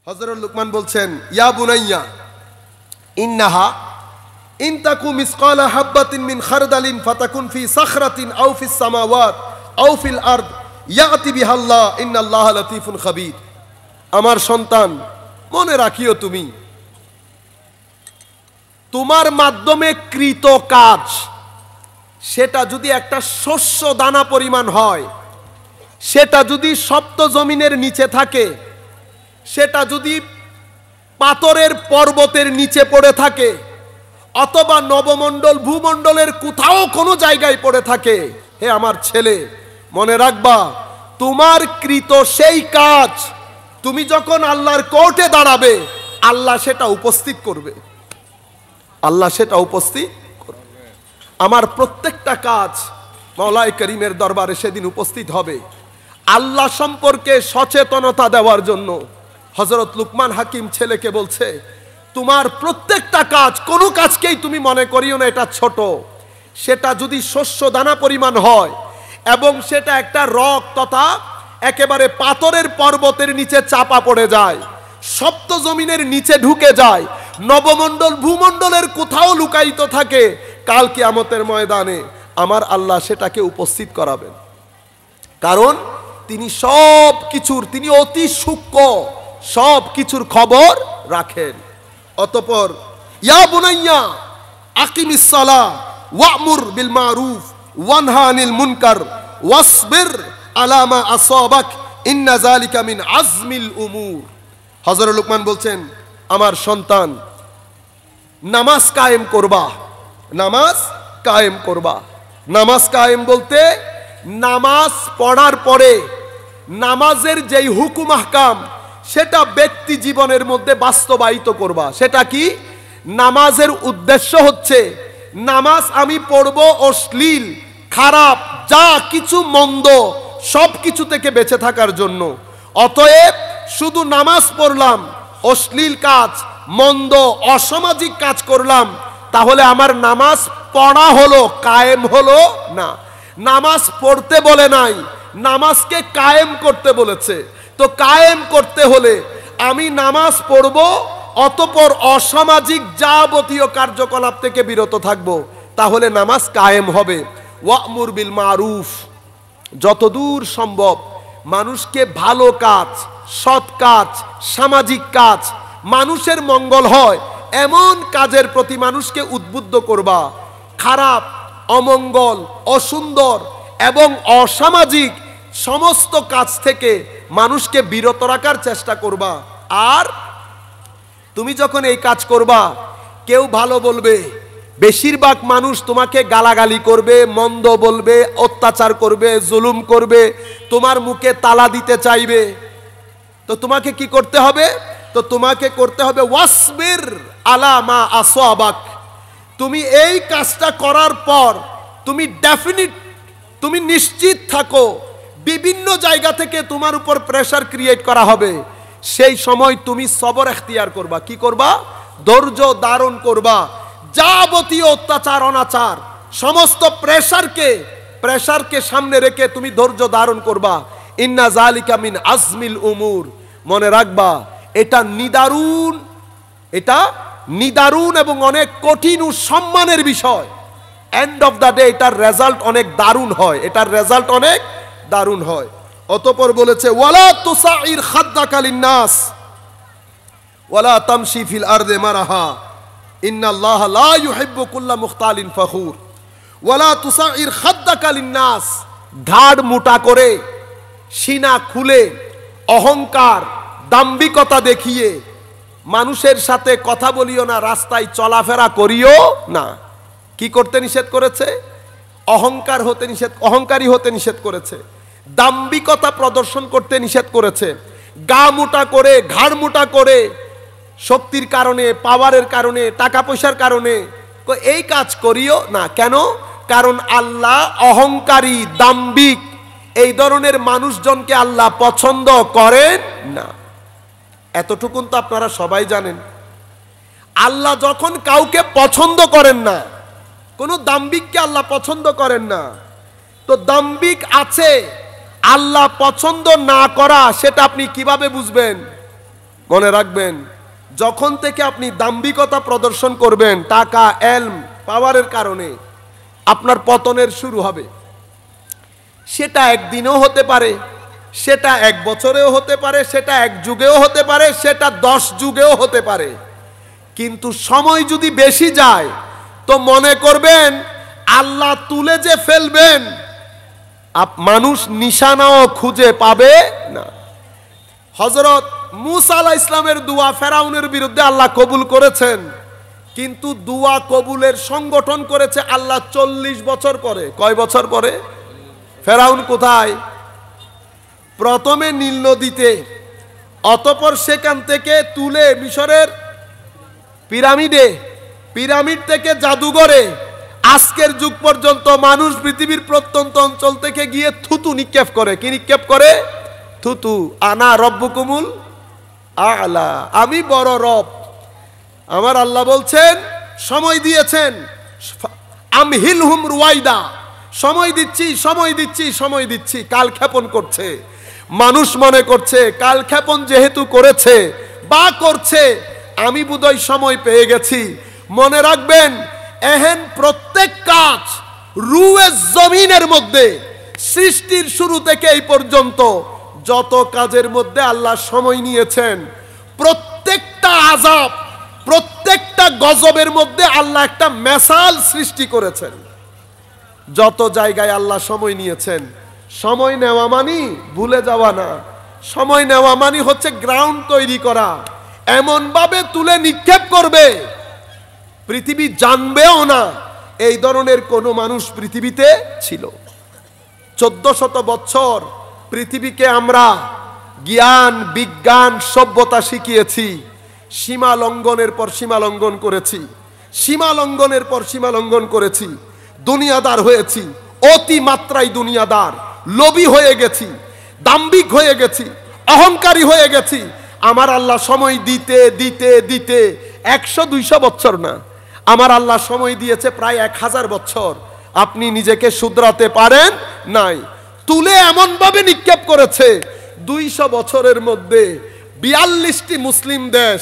হযরত লুকমান বলছেন, ইয়া বুনাইয়া ইন্নাহা ইন তাকু মিসকালা হাববাতিন মিন খারদালিন ফাতাকুন ফি সাখরাতিন আও ফিস সামাওয়াত আও ফিল আরদ ইয়াতি বিহাল্লাহ ইন্নাল্লাহা লাতীফুন খাবীর। আমার সন্তান, মনে রাখিও তুমি তোমার মাধ্যমে কৃত কাজ সেটা যদি একটা শস্য দানা পরিমাণ হয়, সেটা যদি সপ্ত জমিনের নিচে থাকে, সেটা যদি পাথরের পর্বতের নিচে পড়ে থাকে, অথবা নবমণ্ডল ভূমণ্ডলের কোথাও কোনো জায়গায় পড়ে থাকে, হে আমার ছেলে, মনে রাখবা তোমার কৃত সেই কাজ তুমি যখন আল্লাহর কোর্টে দাঁড়াবে, আল্লাহ সেটা উপস্থিত করবে। আল্লাহ সেটা উপস্থিত করবে। আমার প্রত্যেকটা কাজ মওলাই করিমের দরবারে সেদিন উপস্থিত হবে। আল্লাহ সম্পর্কে সচেতনতা দেওয়ার জন্য হযরত লুকমান হাকিম ছেলেকে বলছে, তোমার প্রত্যেকটা কাজ, কোনো কাজকেই তুমি মনে করিও না এটা ছোট। সেটা যদি শস্য দানা পরিমাণ হয় এবং সেটা একটা রক তথা একেবারে পাথরের পর্বতের নিচে চাপা পড়ে যায়, সপ্ত জমিনের নিচে ঢুকে যায়, নবমণ্ডল ভূমণ্ডলের কোথাও লুকায়িত থাকে, কাল কিয়ামতের ময়দানে আমার আল্লাহ সেটাকে উপস্থিত করাবেন। কারণ তিনি সব কিছুর, তিনি অতি সূক্ষ্ম, সব কিছুর খবর রাখেন। অতঃপর ইয়া বুনাইয়া আকিমিস সালাহ ওয়া'মুর বিল মারুফ ওয়ানহা আনিল মুনকার ওয়াসবির আলা মা আসাবাক ইন্না যালিকা মিন আজমিল উমুর। হযরত লুকমান বলছেন, আমার সন্তান, নামাজ কায়েম করবা, নামাজ কায়েম করবা। নামাজ কায়েম বলতে নামাজ পড়ার পরে নামাজের যেই হুকুম আহকাম সেটা ব্যক্তি জীবনের মধ্যে বাস্তবায়িত করবা। সেটা কি? নামাজের উদ্দেশ্য হচ্ছে নামাজ আমি পড়ব অশ্লীল, খারাপ, যা কিছু মন্দ সব কিছু থেকে বেঁচে থাকার জন্য। অতএব শুধু নামাজ পড়লাম, অশ্লীল কাজ, মন্দ, অসামাজিক কাজ করলাম, তাহলে আমার নামাজ পড়া হলো, কায়েম হলো না। নামাজ পড়তে বলে নাই, নামাজকে কায়েম করতে বলেছে। তো কায়েম করতে হলে আমি নামাজ পড়ব, অতঃপর অসামাজিক যাবতীয় কার্যকলাপ থেকে বিরত থাকব, তাহলে নামাজ কায়েম হবে। ওয়া'মুর বিল মারুফ, যতদূর সম্ভব মানুষকে ভালো কাজ, সৎ কাজ, সামাজিক কাজ, মানুষের মঙ্গল হয় এমন কাজের প্রতি মানুষকে উদ্বুদ্ধ করবা। খারাপ, অমঙ্গল, অসুন্দর এবং অসামাজিক সমস্ত কাজ থেকে মানুষকে বিরত রাখার চেষ্টা করবা। আর তুমি যখন এই কাজ করবা, কেউ ভালো বলবে, বেশিরভাগ মানুষ তোমাকে গালাগালি করবে, মন্দ বলবে, অত্যাচার করবে, জুলুম করবে, তোমার মুখে তালা দিতে চাইবে। তো তোমাকে কি করতে হবে? তো তোমাকে করতে হবে ওয়াসবির আলা মা আসাবাক। তুমি এই কাজটা করার পর তুমি নিশ্চিত থাকো বিভিন্ন জায়গা থেকে তোমার উপর প্রেসার ক্রিয়েট করা হবে। সেই সময় তুমি সবর এখতিয়ার করবা। কি করবা? ধৈর্য ধারণ করবা। যাবতীয় অত্যাচার, অনাচার, সমস্ত প্রেসারকে সামনে রেখে তুমি ধৈর্য ধারণ করবা। ইন্না যালিকা মিন আজমিল উমুর। মনে রাখবা এটা নিদারুণ এবং অনেক কঠিন ও সম্মানের বিষয়। এন্ড অফ দ্য ডে এটার রেজাল্ট অনেক দারুণ হয়, এটার রেজাল্ট অনেক দারুণ হয়। অতঃপর বলেছে, ওয়ালা তুসাইর খাদ্দাকা লিন্নাস ওয়ালা তামশি ফিল আরদি মারাহা ইন্নাল্লাহা লা ইউহিব্বু কুল্লা মুখতালিন ফখুর। ওয়ালা তুসাইর খাদ্দাকা লিন্নাস, ঘাড় মোটা করে, সিনা খুলে, অহংকার, দাম্ভিকতা দেখিয়ে মানুষের সাথে কথা বলিও না, রাস্তায় চলাফেরা করিও না। কি করতে নিষেধ করেছে? অহংকারী হতে নিষেধ করেছে, দাম্ভিকতা প্রদর্শন করতে নিষেধ করেছে, গা মোটা করে, ঘাড় মোটা করে, শক্তির কারণে, পাওয়ারের কারণে, টাকা পয়সার কারণে এই কাজ করিও না। কেন? কারণ আল্লাহ অহংকারী, দাম্ভিক এই ধরনের মানুষজনকে আল্লাহ পছন্দ করেন না। এতটুকুন তো আপনারা সবাই জানেন। আল্লাহ যখন কাউকে পছন্দ করেন না, কোনো দাম্ভিককে আল্লাহ পছন্দ করেন না, তো দাম্ভিক আছে, আল্লাহ পছন্দ না করা সেটা আপনি কিভাবে বুঝবেন? মনে রাখবেন, যখন থেকে আপনি দাম্ভিকতা প্রদর্শন করবেন টাকা এলম পাওয়ারের কারণে, আপনার পতনের শুরু হবে। সেটা একদিনেও হতে পারে, সেটা এক বছরেও হতে পারে, সেটা এক যুগেও হতে পারে, সেটা 10 যুগেও হতে পারে। কিন্তু সময় যদি বেশি যায় তো মনে করবেন আল্লাহ তুলে যে ফেলবেন, মানুষ নিশানাও খুঁজে পাবে না। হযরত মূসা আলাইহিস সালামের দোয়া ফেরাউনের বিরুদ্ধে আল্লাহ কবুল করেছেন, কিন্তু দোয়া কবুলের সংগঠন করেছে আল্লাহ 40 বছর পরে। কয় বছর পরে? ফেরাউন কোথায়? প্রথমে নীল নদীতে, অতঃপর সেখান থেকে তুলে মিশরের পিরামিডে, পিরামিড থেকে জাদুঘরে, আজকের যুগ পর্যন্ত মানুষ পৃথিবীর প্রত্যন্ত অঞ্চল থেকে গিয়ে থুতু নিক্ষেপ করে। কি নিক্ষেপ করে? থুতু। আনা রব্বুকুমুল আ'লা, আমি বড় রব। আমার আল্লাহ বলছেন সময় দিয়েছেন, আমহিলহুম রুয়াইদা, সময় দিচ্ছি সময় দিচ্ছি সময় দিচ্ছি। কাল ক্ষেপণ করছে, মানুষ মনে করছে কাল ক্ষেপণ যেহেতু করেছে বা করছে, আমি বোধহয় সময় পেয়ে গেছি। মনে রাখবেন, এহেন প্রত্যেক কাজ রুয়ে জমিনের মধ্যে সৃষ্টির শুরু থেকে এই পর্যন্ত যত কাজের মধ্যে আল্লাহ সময় নিয়েছেন, প্রত্যেকটা আযাব, প্রত্যেকটা গজবের মধ্যে আল্লাহ একটা মেসাল সৃষ্টি করেছেন। যত জায়গায় আল্লাহ সময় নিয়েছেন, সময় নেওয়া মানি ভুলে যাওয়া না, সময় নেওয়া মানি হচ্ছে গ্রাউন্ড তৈরি করা, এমন ভাবে তুলে নিক্ষেপ করবে পৃথিবী জানবেও না এই ধরনের কোন মানুষ পৃথিবীতে ছিল। 1400 বছর পৃথিবীকে আমরা জ্ঞান বিজ্ঞান সভ্যতা শিখিয়েছি, সীমা লঙ্ঘনের পর সীমা লঙ্ঘন করেছি, সীমা লঙ্ঘনের পর সীমা লঙ্ঘন করেছি, দুনিয়াদার হয়েছি, অতি মাত্রায় দুনিয়াদার, লোভী হয়ে গেছি, দাম্ভিক হয়ে গেছি, অহংকারী হয়ে গেছি। আমার আল্লাহ সময় দিতে দিতে দিতে 100-200 বছর না, আমার আল্লাহ সময় দিয়েছে প্রায় 1000 বছর। আপনি নিজেকে শুধরাতে পারেন নাই, তুলে এমন ভাবে নিক্ষেপ করেছে 200 বছরের মধ্যে 42টি মুসলিম দেশ,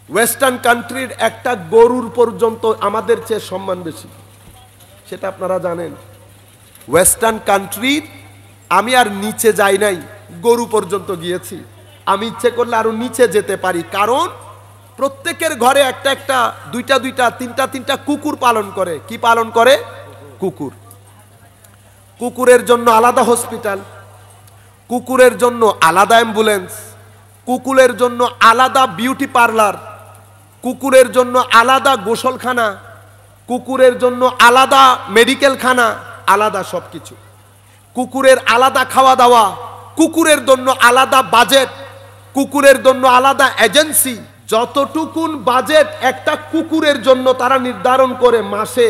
ওয়েস্টার্ন কান্ট্রির একটা গরুর পর্যন্ত আমাদের চেয়ে সম্মান বেশি, সেটা আপনারা জানেন। ওয়েস্টার্ন কান্ট্রির আমি আর নিচে যাই নাই, গরু পর্যন্ত গিয়েছি। আমি ইচ্ছে করলে আরো নিচে যেতে পারি, কারণ প্রত্যেকের ঘরে একটা একটা, দুইটা দুইটা, তিনটা তিনটা কুকুর পালন করে। কি পালন করে? কুকুর। কুকুরের জন্য আলাদা হসপিটাল, কুকুরের জন্য আলাদা অ্যাম্বুলেন্স, কুকুরের জন্য আলাদা বিউটি পার্লার, কুকুরের জন্য আলাদা গোসলখানা, কুকুরের জন্য আলাদা মেডিকেল খানা, আলাদা সবকিছু। কুকুরের আলাদা খাওয়া দাওয়া, কুকুরের জন্য আলাদা বাজেট, কুকুরের জন্য আলাদা এজেন্সি। যতটুকুন বাজেট একটা কুকুরের জন্য তারা নির্ধারণ করে মাসে,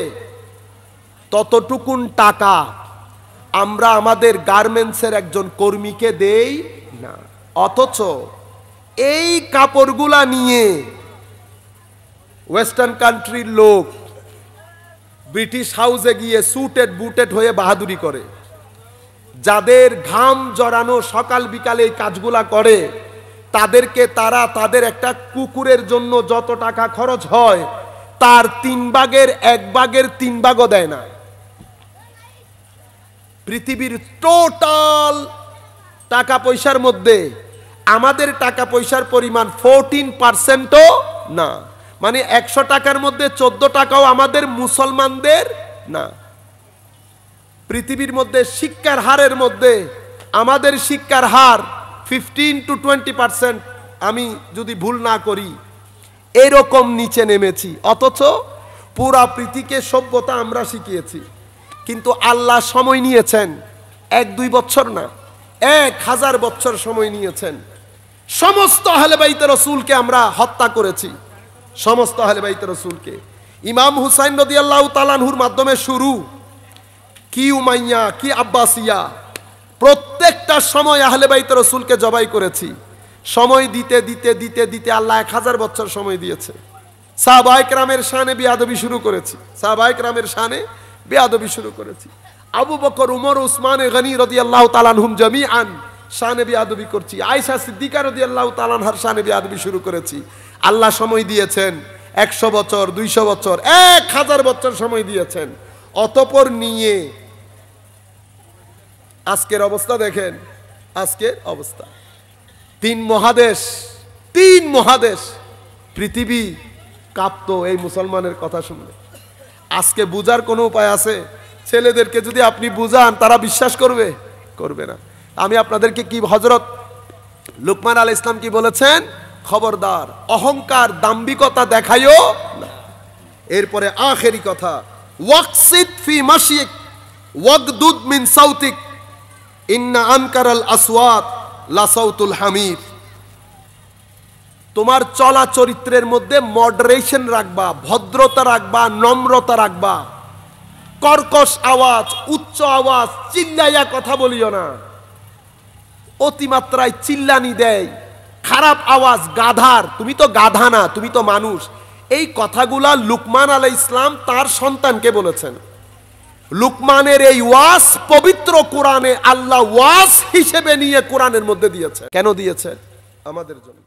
ততটুকুন টাকা আমরা আমাদের গার্মেন্টসের একজন কর্মীকে দেই না। অথচ এই কাপড়গুলা নিয়ে ওয়েস্টার্ন কান্ট্রির লোক ব্রিটিশ হাউসে গিয়ে সুটেড বুটেড হয়ে বাহাদুরি করে। যাদের ঘাম জড়ানো সকাল বিকালে এই কাজগুলা করে, তাদেরকে তারা তাদের একটা কুকুরের জন্য যত টাকা খরচ হয় তার 3 ভাগের 1 ভাগের 3 ভাগও দেয় না। পৃথিবীর টোটাল টাকা পয়সার মধ্যে আমাদের টাকা পয়সার পরিমাণ 14%ও না, মানে 100 টাকার মধ্যে 14 টাকাও আমাদের মুসলমানদের না। পৃথিবীর মধ্যে শিক্ষার হারের মধ্যে আমাদের শিক্ষার হার 15-20%, আমি যদি ভুল না করি, এরকম নিচে নেমেছি। অথচ পুরা পৃথিবীকে সভ্যতা আমরা শিখিয়েছি। কিন্তু আল্লাহ সময় নিয়েছেন 1-2 বছর না, 1000 বছর সময় নিয়েছেন। সমস্ত আহলে বাইতে রাসূলকে আমরা হত্যা করেছি, সমস্ত আহলে বাইতে রাসূলকে। ইমাম হুসাইন রাদিয়াল্লাহু তাআলা আনহুর মাধ্যমে শুরু, কি উমাইয়া কি আব্বাসিয়া, প্রত্যেকটা সময় আহলে বাইতে রাসূলকে জবাই করেছি। সময় দিতে দিতে দিতে দিতে আল্লাহ 1000 বছর সময় দিয়েছে। সাহাবায়ে কেরামের শানে বেয়াদবি শুরু করেছি, সাহাবায়ে কেরামের শানে বেয়াদবি শুরু করেছি। আবু বকর, উমর, উসমান গনি রাদিয়াল্লাহু তাআলা আনহুম জামিআন শানে বিয়াদবি করছি, আয়েশা সিদ্দিকা রাদিয়াল্লাহু তাআলা আনহার শানে বিয়াদবি শুরু করেছি। আল্লাহ সময় দিয়েছেন 100 বছর, 200 বছর, 1000 বছর সময় দিয়েছেন। অতঃপর নিয়ে আজকের অবস্থা দেখেন, আজকের অবস্থা। 3 মহাদেশ পৃথিবী কাঁপতো এই মুসলমানের কথা শুনলে। আজকে বুঝার কোনো উপায় আছে? ছেলেদেরকে যদি আপনি বুঝান তারা বিশ্বাস করবে? করবে না। আমি আপনাদেরকে কি হযরত লুকমান আলাইহিস সালাম কি বলেছেন? খবরদার অহংকার দাম্ভিকতা দেখাইও না। এরপরে আখেরি কথা, ওয়াকসিদ ফি মাশিক ওয়াগদুদ মিন সাউতিক ইন্না আনকারাল আসওয়াত লা সাউতুল হামির। তোমার চলা চরিত্রের মধ্যে মডারেশন রাখবা, ভদ্রতা রাখবা, নম্রতা রাখবা। কর্কশ আওয়াজ, উচ্চ আওয়াজ, চিল্লাইয়া কথা বলিও না। অতিমাত্রায় চিল্লানি দেয়, খারাপ আওয়াজ, গাধার, তুমি তো গাধা না, তুমি তো মানুষ। এই কথাগুলা লুকমান আলাইহিস সালাম তার সন্তানকে বলেছেন। লুকমানের এই ওয়াজ পবিত্র কোরআনে আল্লাহ ওয়াজ হিসেবে নিয়ে কোরআনের মধ্যে দিয়েছে। কেন দিয়েছে? আমাদের জন্য।